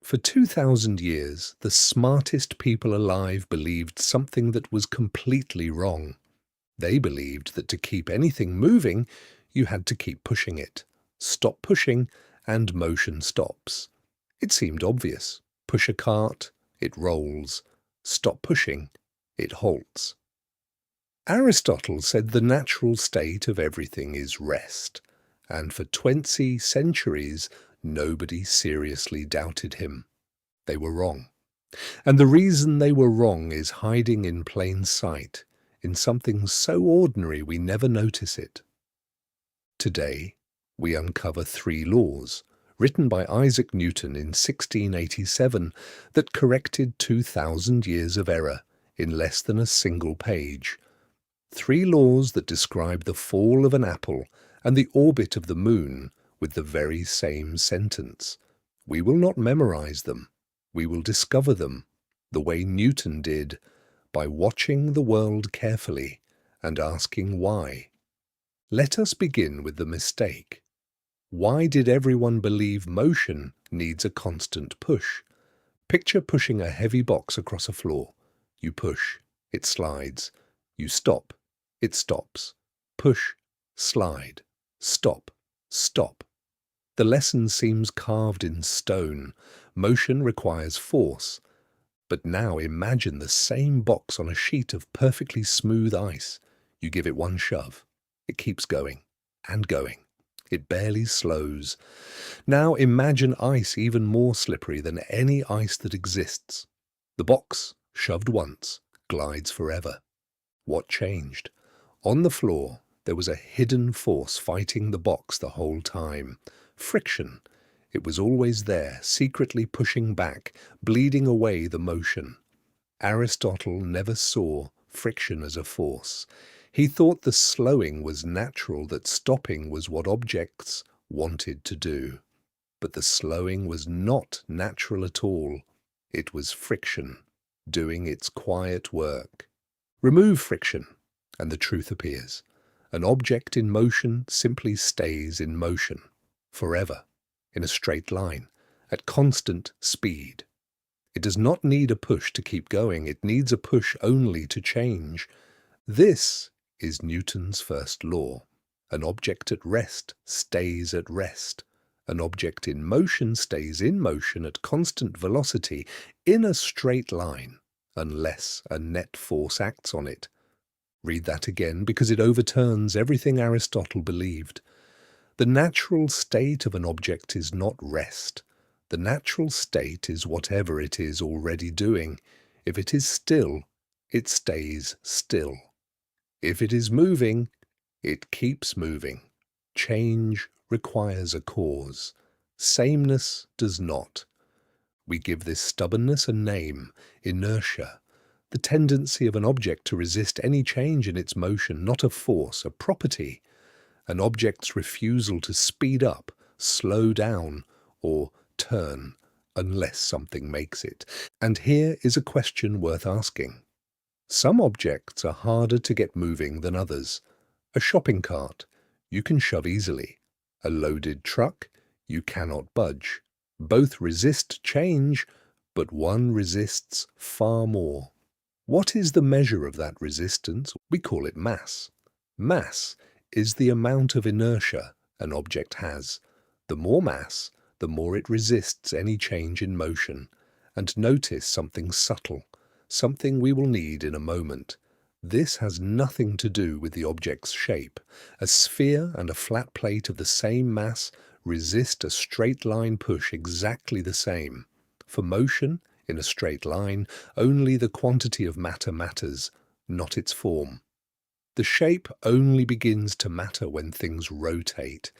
For 2,000 years, the smartest people alive believed something that was completely wrong. They believed that to keep anything moving, you had to keep pushing it. Stop pushing, and motion stops. It seemed obvious. Push a cart, it rolls. Stop pushing, it halts. Aristotle said the natural state of everything is rest, and for 20 centuries nobody seriously doubted him. They were wrong. And the reason they were wrong is hiding in plain sight, in something so ordinary we never notice it. Today, we uncover 3 laws, written by Isaac Newton in 1687, that corrected 2,000 years of error in less than a single page. 3 laws that describe the fall of an apple and the orbit of the moon with the very same sentence. We will not memorize them. We will discover them, the way Newton did, by watching the world carefully and asking why. Let us begin with the mistake. Why did everyone believe motion needs a constant push? Picture pushing a heavy box across a floor. You push, it slides. You stop, it stops. Push, slide, stop, stop. The lesson seems carved in stone. Motion requires force. But now imagine the same box on a sheet of perfectly smooth ice. You give it one shove. It keeps going and going. It barely slows. Now imagine ice even more slippery than any ice that exists. The box, shoved once, glides forever. What changed? On the floor, there was a hidden force fighting the box the whole time. Friction. It was always there, secretly pushing back, bleeding away the motion. Aristotle never saw friction as a force. He thought the slowing was natural, that stopping was what objects wanted to do. But the slowing was not natural at all. It was friction, doing its quiet work. Remove friction, and the truth appears. An object in motion simply stays in motion, forever, in a straight line, at constant speed. It does not need a push to keep going. It needs a push only to change. This is Newton's first law. An object at rest stays at rest. An object in motion stays in motion at constant velocity in a straight line, unless a net force acts on it. Read that again, because it overturns everything Aristotle believed. The natural state of an object is not rest. The natural state is whatever it is already doing. If it is still, it stays still. If it is moving, it keeps moving. Change requires a cause. Sameness does not. We give this stubbornness a name, inertia, the tendency of an object to resist any change in its motion, not a force, a property. An object's refusal to speed up, slow down, or turn, unless something makes it. And here is a question worth asking. Some objects are harder to get moving than others. A shopping cart, you can shove easily. A loaded truck, you cannot budge. Both resist change, but one resists far more. What is the measure of that resistance? We call it mass. Mass is the amount of inertia an object has. The more mass, the more it resists any change in motion. And notice something subtle, something we will need in a moment. This has nothing to do with the object's shape. A sphere and a flat plate of the same mass resist a straight line push exactly the same. For motion, in a straight line, only the quantity of matter matters, not its form. The shape only begins to matter when things rotate,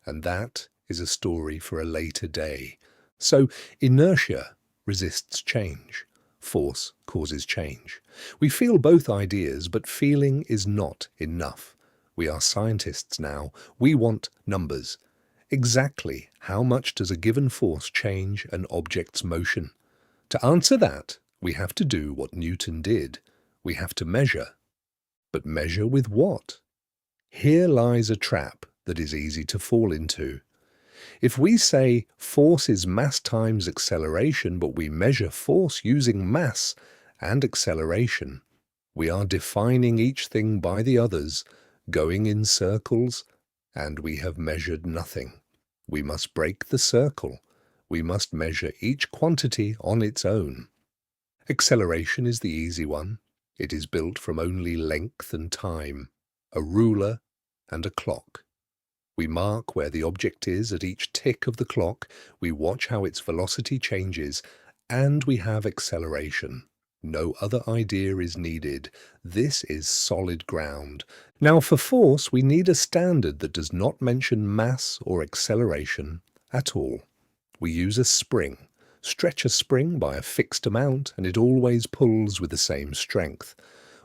and that is a story for a later day. So inertia resists change. Force causes change. We feel both ideas, but feeling is not enough. We are scientists now. We want numbers. Exactly how much does a given force change an object's motion? To answer that, we have to do what Newton did. We have to measure. But measure with what? Here lies a trap that is easy to fall into. If we say force is mass times acceleration, but we measure force using mass and acceleration, we are defining each thing by the others, going in circles, and we have measured nothing. We must break the circle. We must measure each quantity on its own. Acceleration is the easy one. It is built from only length and time, a ruler and a clock. We mark where the object is at each tick of the clock, we watch how its velocity changes, and we have acceleration. No other idea is needed. This is solid ground. Now for force, we need a standard that does not mention mass or acceleration at all. We use a spring. Stretch a spring by a fixed amount, and it always pulls with the same strength.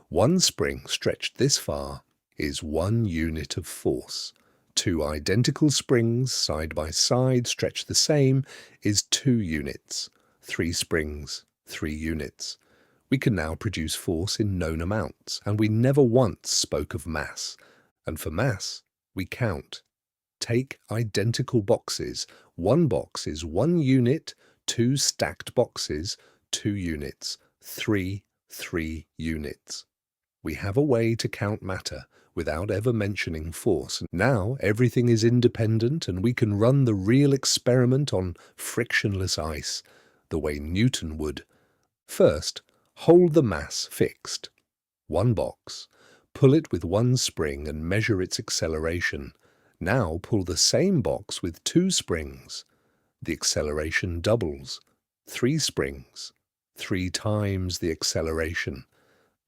One spring stretched this far is 1 unit of force. 2 identical springs side by side stretched the same is 2 units. 3 springs, 3 units. We can now produce force in known amounts, and we never once spoke of mass. And for mass, we count. Take identical boxes. One box is 1 unit, 2 stacked boxes, 2 units, 3 units. We have a way to count matter without ever mentioning force. Now everything is independent, and we can run the real experiment on frictionless ice, the way Newton would. First, hold the mass fixed. One box. Pull it with 1 spring and measure its acceleration. Now pull the same box with 2 springs. The acceleration doubles. 3 springs. 3 times the acceleration.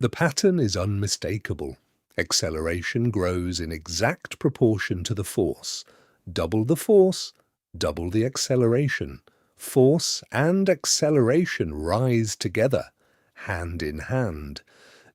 The pattern is unmistakable. Acceleration grows in exact proportion to the force. Double the force, double the acceleration. Force and acceleration rise together, hand in hand.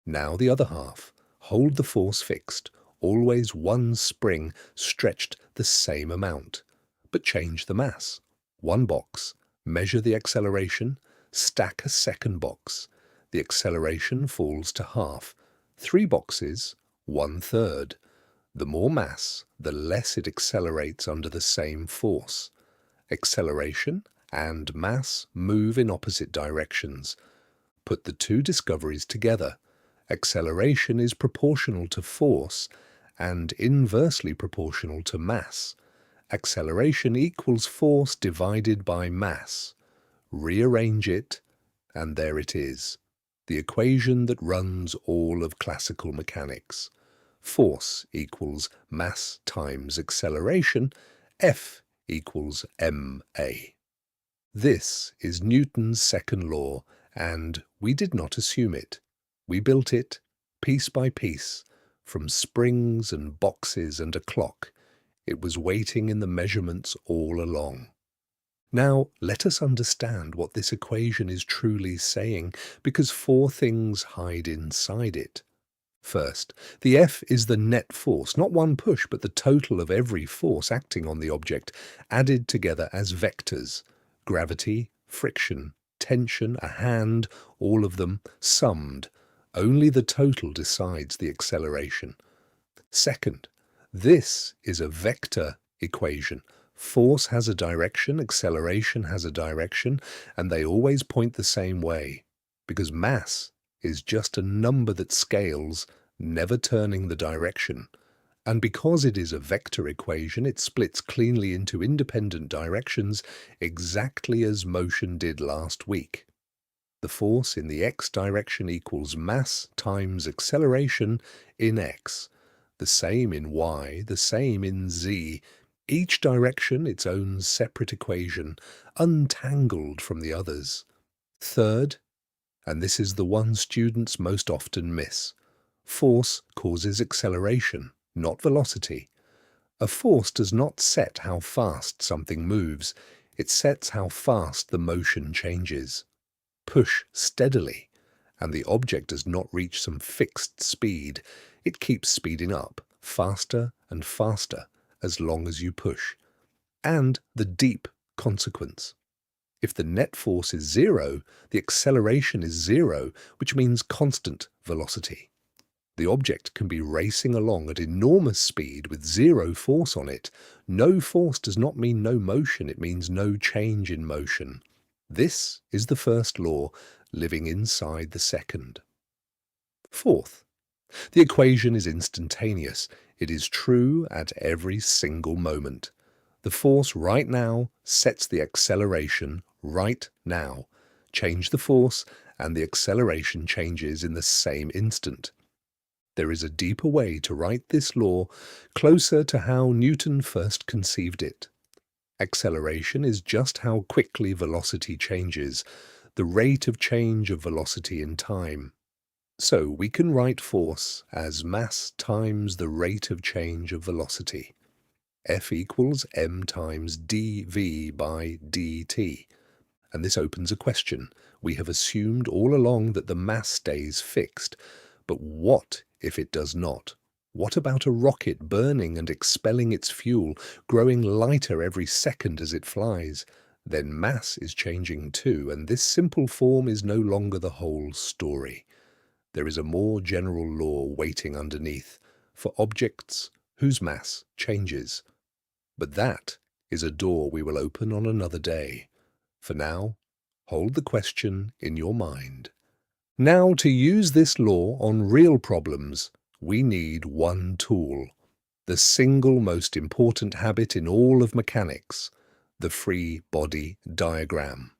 Now the other half. Hold the force fixed, always 1 spring stretched the same amount. But change the mass. 1 box. Measure the acceleration. Stack a second box. The acceleration falls to half. 3 boxes, 1/3. The more mass, the less it accelerates under the same force. Acceleration and mass move in opposite directions. Put the 2 discoveries together. Acceleration is proportional to force and inversely proportional to mass. Acceleration equals force divided by mass. Rearrange it, and there it is. The equation that runs all of classical mechanics. Force equals mass times acceleration, F equals ma. This is Newton's second law, and we did not assume it. We built it, piece by piece, from springs and boxes and a clock. It was waiting in the measurements all along. Now, let us understand what this equation is truly saying, because 4 things hide inside it. First, the F is the net force, not one push, but the total of every force acting on the object, added together as vectors. Gravity, friction, tension, a hand, all of them summed. Only the total decides the acceleration. Second, this is a vector equation. Force has a direction, acceleration has a direction, and they always point the same way, because mass is just a number that scales, never turning the direction. And because it is a vector equation, it splits cleanly into independent directions, exactly as motion did last week. The force in the x direction equals mass times acceleration in x. The same in y, the same in z. Each direction its own separate equation, untangled from the others. Third, and this is the one students most often miss, force causes acceleration, not velocity. A force does not set how fast something moves, it sets how fast the motion changes. Push steadily, and the object does not reach some fixed speed. It keeps speeding up, faster and faster, as long as you push. And the deep consequence. If the net force is 0, the acceleration is 0, which means constant velocity. The object can be racing along at enormous speed with zero force on it. No force does not mean no motion, it means no change in motion. This is the first law, living inside the second. Fourth, the equation is instantaneous. It is true at every single moment. The force right now sets the acceleration right now. Change the force, and the acceleration changes in the same instant. There is a deeper way to write this law, closer to how Newton first conceived it. Acceleration is just how quickly velocity changes, the rate of change of velocity in time. So we can write force as mass times the rate of change of velocity. F equals m times dv by dt. And this opens a question. We have assumed all along that the mass stays fixed. But what if it does not? What about a rocket burning and expelling its fuel, growing lighter every second as it flies? Then mass is changing too, and this simple form is no longer the whole story. There is a more general law waiting underneath for objects whose mass changes. But that is a door we will open on another day. For now, hold the question in your mind. Now, to use this law on real problems, we need one tool, the single most important habit in all of mechanics, the free body diagram.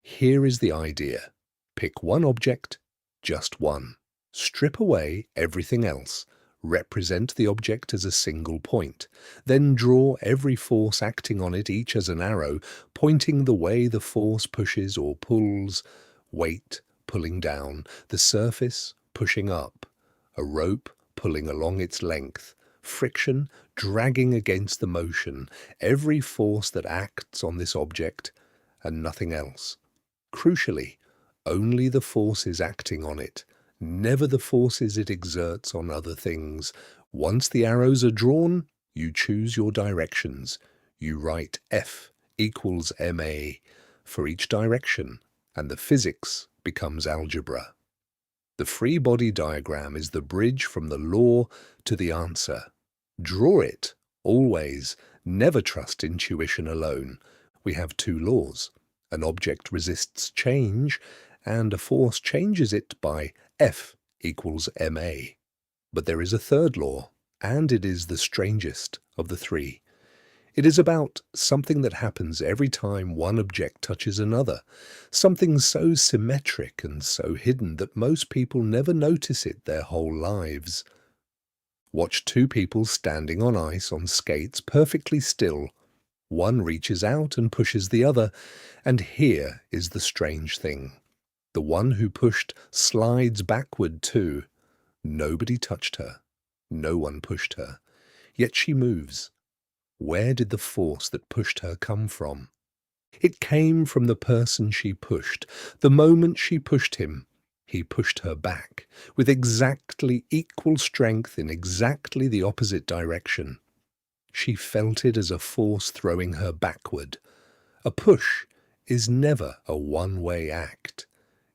Here is the idea. Pick one object, just one. Strip away everything else. Represent the object as a single point. Then draw every force acting on it, each as an arrow, pointing the way the force pushes or pulls. Weight pulling down, the surface pushing up, a rope pulling along its length, friction dragging against the motion, every force that acts on this object and nothing else. Crucially, only the forces acting on it, never the forces it exerts on other things. Once the arrows are drawn, you choose your directions. You write F equals ma for each direction, and the physics becomes algebra. The free body diagram is the bridge from the law to the answer. Draw it, always. Never trust intuition alone. We have two laws. An object resists change, and a force changes it by F equals ma. But there is a third law, and it is the strangest of the three. It is about something that happens every time one object touches another, something so symmetric and so hidden that most people never notice it their whole lives. Watch two people standing on ice on skates perfectly still. One reaches out and pushes the other, and here is the strange thing. The one who pushed slides backward too. Nobody touched her. No one pushed her. Yet she moves. Where did the force that pushed her come from? It came from the person she pushed. The moment she pushed him, he pushed her back, with exactly equal strength in exactly the opposite direction. She felt it as a force throwing her backward. A push is never a one-way act.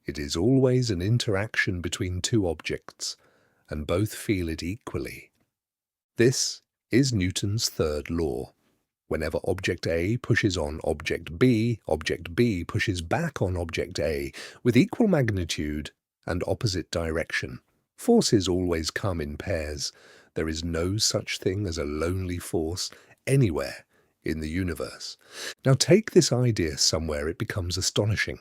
It is always an interaction between two objects, and both feel it equally. This is Newton's third law. Whenever object A pushes on object B pushes back on object A with equal magnitude and opposite direction. Forces always come in pairs. There is no such thing as a lonely force anywhere in the universe. Now take this idea somewhere it becomes astonishing.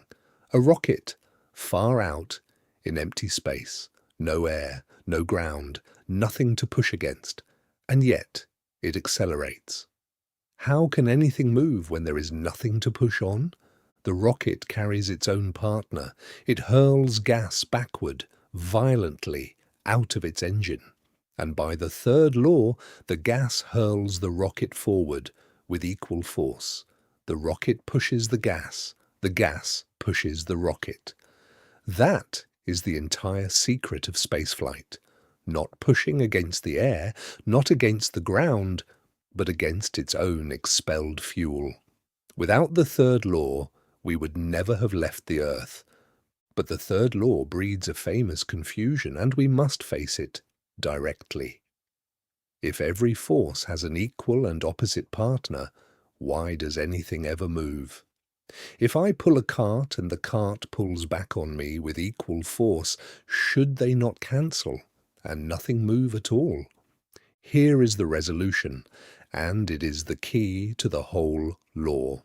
A rocket, far out, in empty space, no air, no ground, nothing to push against, and yet it accelerates. How can anything move when there is nothing to push on? The rocket carries its own partner. It hurls gas backward, violently, out of its engine. And by the third law, the gas hurls the rocket forward with equal force. The rocket pushes the gas pushes the rocket. That is the entire secret of spaceflight. Not pushing against the air, not against the ground, but against its own expelled fuel. Without the third law, we would never have left the Earth. But the third law breeds a famous confusion, and we must face it. directly. If every force has an equal and opposite partner, why does anything ever move? If I pull a cart and the cart pulls back on me with equal force, should they not cancel and nothing move at all? Here is the resolution, and it is the key to the whole law.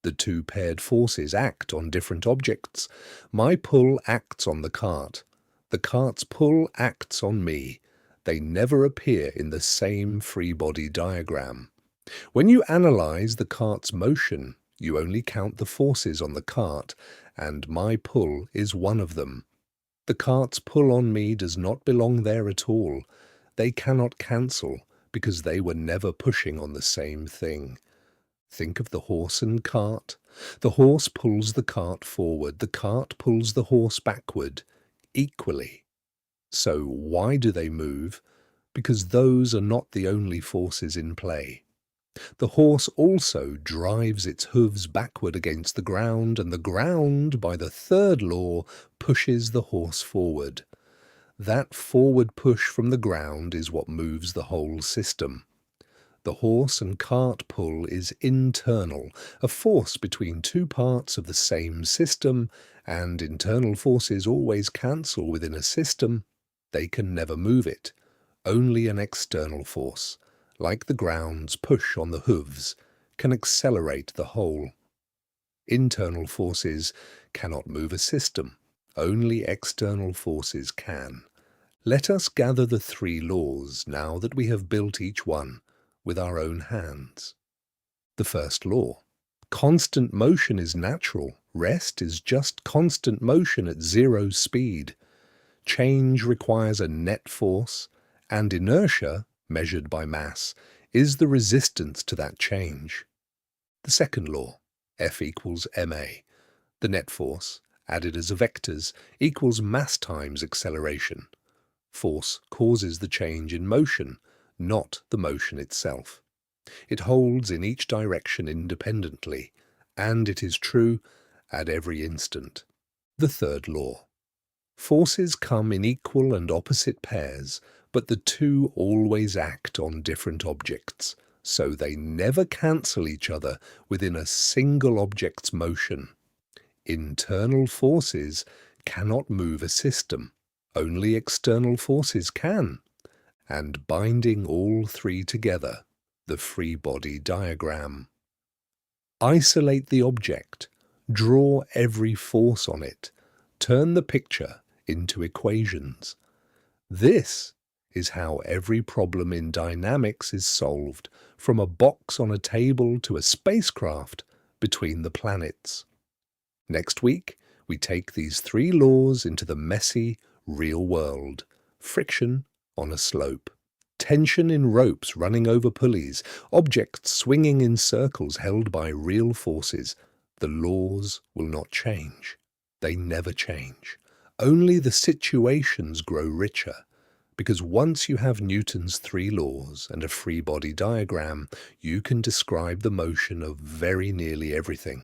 The two paired forces act on different objects. My pull acts on the cart. The cart's pull acts on me. They never appear in the same free body diagram. When you analyze the cart's motion, you only count the forces on the cart, and my pull is one of them. The cart's pull on me does not belong there at all. They cannot cancel because they were never pushing on the same thing. Think of the horse and cart. The horse pulls the cart forward. The cart pulls the horse backward, equally. So why do they move? Because those are not the only forces in play. The horse also drives its hooves backward against the ground, and the ground, by the third law, pushes the horse forward. That forward push from the ground is what moves the whole system. The horse and cart pull is internal, a force between two parts of the same system, and internal forces always cancel within a system. They can never move it. Only an external force, like the ground's push on the hooves, can accelerate the whole. Internal forces cannot move a system. Only external forces can. Let us gather the three laws now that we have built each one with our own hands. The first law. Constant motion is natural. Rest is just constant motion at zero speed. Change requires a net force, and inertia, measured by mass, is the resistance to that change. The second law. F equals ma. The net force, added as vectors, equals mass times acceleration. Force causes the change in motion, not the motion itself. It holds in each direction independently, and it is true at every instant. The third law. Forces come in equal and opposite pairs, but the two always act on different objects, so they never cancel each other within a single object's motion. Internal forces cannot move a system. Only external forces can. And binding all three together, the free body diagram. Isolate the object, draw every force on it, turn the picture into equations. This is how every problem in dynamics is solved, from a box on a table to a spacecraft between the planets. Next week, we take these three laws into the messy, real world. Friction on a slope. Tension in ropes running over pulleys. Objects swinging in circles held by real forces. The laws will not change. They never change. Only the situations grow richer. Because once you have Newton's three laws and a free body diagram, you can describe the motion of very nearly everything.